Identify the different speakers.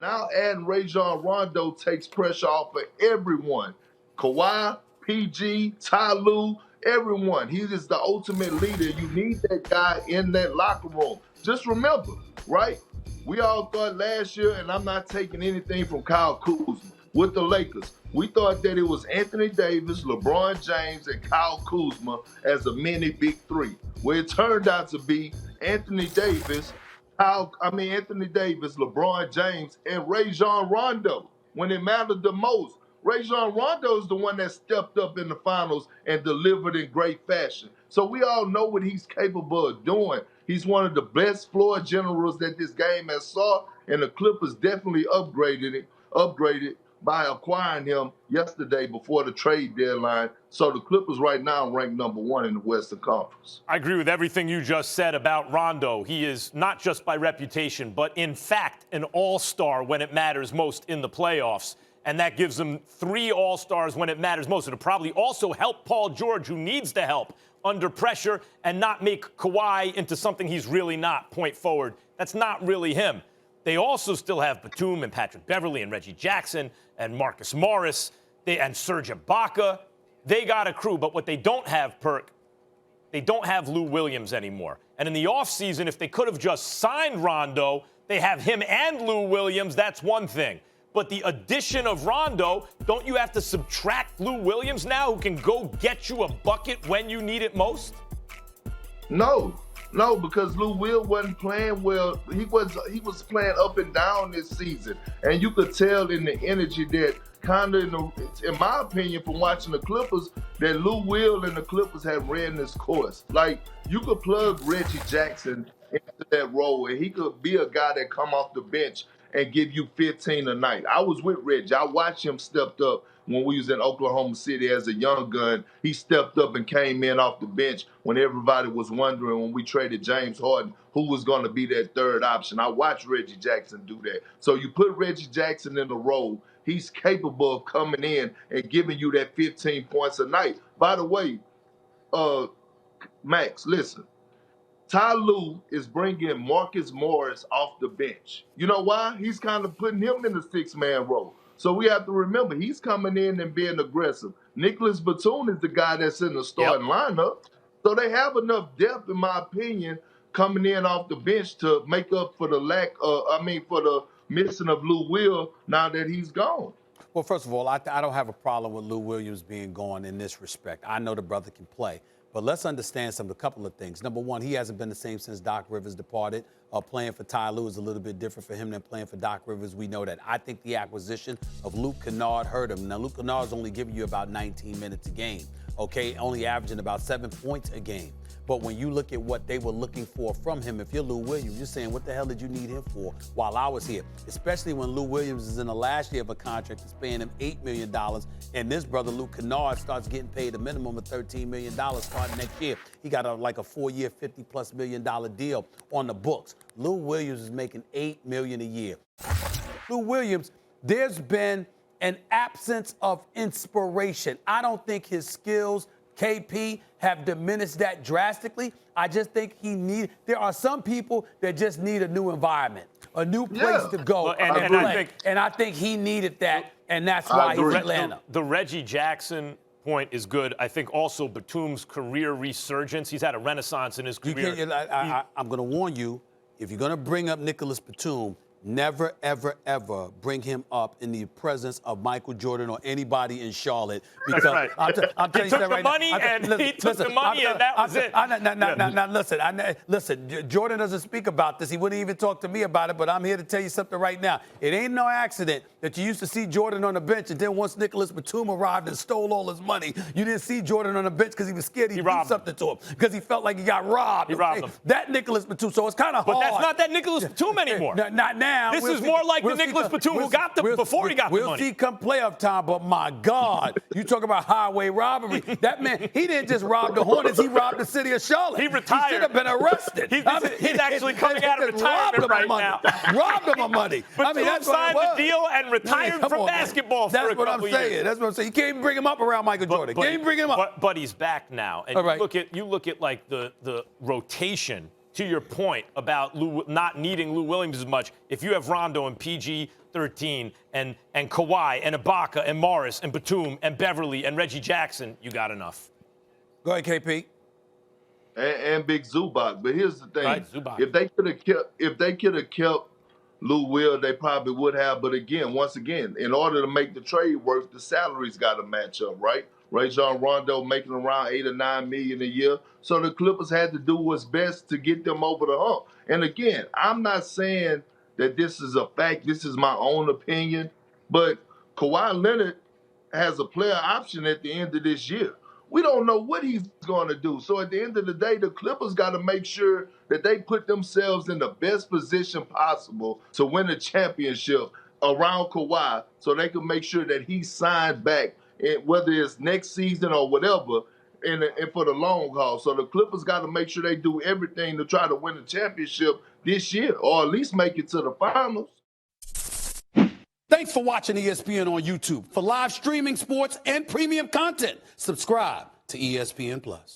Speaker 1: Now adding Rajon Rondo takes pressure off of everyone. Kawhi, PG, Ty Lue, everyone. He is the ultimate leader. You need that guy in that locker room. Just remember, right? We all thought last year, and I'm not taking anything from Kyle Kuzma, with the Lakers. We thought that it was Anthony Davis, LeBron James, and Kyle Kuzma as a mini big three. Well, it turned out to be Anthony Davis, Anthony Davis, LeBron James, and Rajon Rondo when it mattered the most. Rajon Rondo is the one that stepped up in the finals and delivered in great fashion. So we all know what he's capable of doing. He's one of the best floor generals that this game has saw, and the Clippers definitely upgraded by acquiring him yesterday before the trade deadline. So the Clippers right now rank #1 in the Western Conference.
Speaker 2: I agree with everything you just said about Rondo. He is not just by reputation, but in fact an all-star when it matters most in the playoffs. And that gives him 3 all-stars when it matters most. It'll probably also help Paul George, who needs the help under pressure, and not make Kawhi into something he's really not, point forward. That's not really him. They also still have Batum and Patrick Beverley and Reggie Jackson and Marcus Morris and Serge Ibaka. They got a crew, but what they don't have, Perk, they don't have Lou Williams anymore. And in the offseason, if they could have just signed Rondo, they have him and Lou Williams. That's one thing. But the addition of Rondo, don't you have to subtract Lou Williams now, who can go get you a bucket when you need it most?
Speaker 1: No, because Lou Will wasn't playing well. He was playing up and down this season, and you could tell in the energy that kind of, in my opinion, from watching the Clippers, that Lou Will and the Clippers have ran this course. Like, you could plug Reggie Jackson into that role, and he could be a guy that come off the bench and give you 15 a night. I was with Reggie. I watched him step up when we was in Oklahoma City as a young gun. He stepped up and came in off the bench when everybody was wondering, when we traded James Harden, who was going to be that third option. I watched Reggie Jackson do that. So you put Reggie Jackson in the role, he's capable of coming in and giving you that 15 points a night. By the way, Max, listen. Ty Lue is bringing Marcus Morris off the bench. You know why? He's kind of putting him in the 6-man role. So we have to remember, he's coming in and being aggressive. Nicholas Batum is the guy that's in the starting lineup. So they have enough depth, in my opinion, coming in off the bench to make up for the for the missing of Lou Will now that he's gone.
Speaker 3: Well, first of all, I don't have a problem with Lou Williams being gone in this respect. I know the brother can play. But let's understand a couple of things. Number one, he hasn't been the same since Doc Rivers departed. Playing for Ty Lue is a little bit different for him than playing for Doc Rivers. We know that. I think the acquisition of Luke Kennard hurt him. Now, Luke Kennard's only giving you about 19 minutes a game, okay? Only averaging about 7 points a game. But when you look at what they were looking for from him, if you're Lou Williams, you're saying, what the hell did you need him for while I was here? Especially when Lou Williams is in the last year of a contract that's paying him $8 million, and this brother, Luke Kennard, starts getting paid a minimum of $13 million starting next year. He got a 4-year, $50+ million deal on the books. Lou Williams is making $8 million a year. Lou Williams, there's been an absence of inspiration. I don't think his skills, KP, have diminished that drastically. I just think there are some people that just need a new environment, a new place to go.
Speaker 2: Well, and
Speaker 3: I think he needed that, and that's why he's in Atlanta.
Speaker 2: The Reggie Jackson point is good. I think also Batum's career resurgence. He's had a renaissance in his career.
Speaker 3: I'm going to warn you, if you're going to bring up Nicholas Batum, never, ever, ever bring him up in the presence of Michael Jordan or anybody in Charlotte. Because
Speaker 2: right.
Speaker 3: I'm telling you that right now.
Speaker 2: He took the money, and that was it.
Speaker 3: Now, listen, Jordan doesn't speak about this. He wouldn't even talk to me about it, but I'm here to tell you something right now. It ain't no accident that you used to see Jordan on the bench, and then once Nicholas Batum arrived and stole all his money, you didn't see Jordan on the bench because he was scared he'd do something to him, because he felt like he got robbed.
Speaker 2: He robbed him.
Speaker 3: That Nicholas Batum, so it's kind of hard.
Speaker 2: But that's not that Nicholas Batum anymore.
Speaker 3: Not now.
Speaker 2: This is more like the Nicholas Batum who got them before he got the money.
Speaker 3: We'll see come playoff time, but my God, you talk about highway robbery. That man, he didn't just rob the Hornets, he robbed the city of Charlotte.
Speaker 2: He retired.
Speaker 3: He should have been arrested.
Speaker 2: He's actually coming out of retirement right now.
Speaker 3: Robbed him of money.
Speaker 2: Batum signed the deal and retired from basketball for a couple years.
Speaker 3: That's what I'm saying. You can't even bring him up around Michael Jordan. Can't even bring him up.
Speaker 2: But he's back now. And you look at like the rotation to your point about not needing Lou Williams as much, if you have Rondo and PG-13 and Kawhi and Ibaka and Morris and Batum and Beverly and Reggie Jackson, you got enough.
Speaker 3: Go ahead, KP.
Speaker 1: And Big Zubac. But here's the thing:
Speaker 2: Right, Zubac.
Speaker 1: if they could have kept Lou Will, they probably would have. But again, once again, in order to make the trade work, the salaries got to match up, right? Rajon Rondo making around $8 or $9 million a year, so the Clippers had to do what's best to get them over the hump. And again, I'm not saying that this is a fact. This is my own opinion, but Kawhi Leonard has a player option at the end of this year. We don't know what he's going to do. So at the end of the day, the Clippers got to make sure that they put themselves in the best position possible to win a championship around Kawhi so they can make sure that he's signed back, whether it's next season or whatever, and for the long haul. So the Clippers got to make sure they do everything to try to win the championship this year or at least make it to the finals.
Speaker 3: Thanks for watching ESPN on YouTube. For live streaming sports and premium content, subscribe to ESPN+.